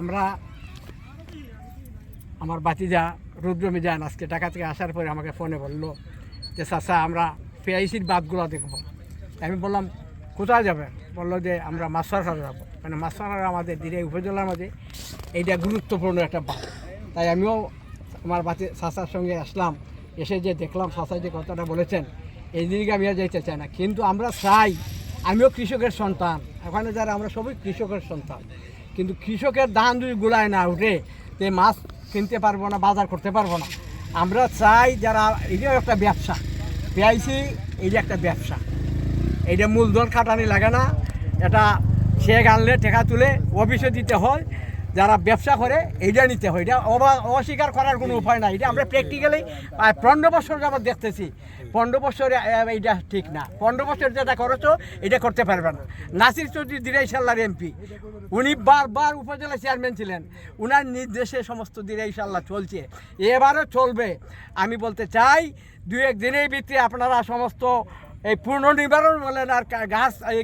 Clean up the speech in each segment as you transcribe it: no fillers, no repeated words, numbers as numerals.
আমরা আমার বাতিজা রুদ্র মিজান আজকে ঢাকা থেকে আসার পরে আমাকে ফোনে বললো যে চাচা আমরা পিআইসির বাঁধগুলো দেখবো। আমি বললাম কোথায় যাবে? বললো যে আমরা মাছরাঘাট যাবো। মানে মাছরাঘাট আমাদের দিরাই উপজেলার মাঝে এইটা গুরুত্বপূর্ণ একটা বাঁধ। তাই আমিও আমার চাচার সঙ্গে আসলাম, এসে যে দেখলাম চাচা যে কথাটা বলেছেন এই দিকে আমি আর যেতে চাই না, কিন্তু আমরা চাই, আমিও কৃষকের সন্তান, ওখানে যারা আমরা সবই কৃষকের সন্তান, কিন্তু কৃষকের ধান যদি গুলায় না উঠে তে মাছ কিনতে পারবো না, বাজার করতে পারবো না। আমরা চাই যারা, এটাও একটা ব্যবসা, পিআইসি এইটা একটা ব্যবসা, এইটা মূলধন খাটানি লাগে না, এটা চেক আনলে টাকা তুলে অফিসে দিতে হয়, যারা ব্যবসা করে এইটা নিতে হয়, এটা অস্বীকার করার কোনো উপায় নাই। এটা আমরা প্র্যাকটিক্যালি 15 বছর যাবত দেখতেছি, 15 বছর এইটা ঠিক না, 15 বছর যেটা করেছো এটা করতে পারবে না। নাসির চৌধুরী দিরাই সাল্লার এমপি, উনি বারবার উপজেলা চেয়ারম্যান ছিলেন, উনার নির্দেশে সমস্ত দিরাই সাল্লাহ চলছে, এবারও চলবে। আমি বলতে চাই 2-1 দিনের ভিতরে আপনারা সমস্ত এই পুনর্নিবারণ বলেন আর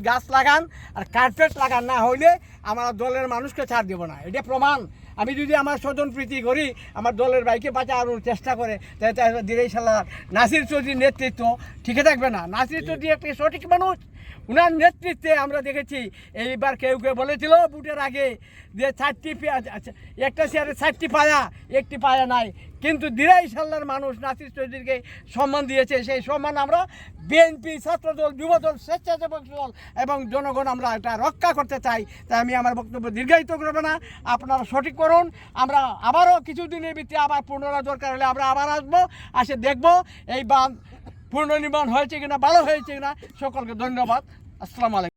গাছ লাগান আর কার্পেট লাগান, না হইলে আমার দলের মানুষকে ছাড় দেবো না, এটা প্রমাণ। আমি যদি আমার স্বজন প্রীতি করি, আমার দলের বাইকে বাঁচানোর চেষ্টা করে, তাহলে দিরাই সাল্লাহ নাসির চৌধুরীর নেতৃত্ব ঠিকই থাকবে না। নাসির চৌধুরী একটি সঠিক মানুষ, উনার নেতৃত্বে আমরা দেখেছি। এইবার কেউ কেউ বলেছিল বুটের আগে যে 4টি একটা চেয়ারে 4টি পায়া, একটি পায়া নাই, কিন্তু দিরাই সাল্লার মানুষ নাসির চৌধুরীকে সম্মান দিয়েছে। সেই সম্মান আমরা বিএনপি, ছাত্রদল, যুবদল, স্বেচ্ছাসেবক দল এবং জনগণ আমরা এটা রক্ষা করতে চাই। তাই আমি আমার বক্তব্য দীর্ঘায়িত করবো না, আপনারা সঠিক করুন। আমরা আবারও কিছুদিনের ভিতরে আবার পুনরায় দরকার হলে আমরা আবার আসবো, আসে দেখবো এই বাঁধ পুনর্নির্মাণ হয়েছে কিনা, ভালো হয়েছে কিনা। সকলকে ধন্যবাদ। আসসালামু আলাইকুম।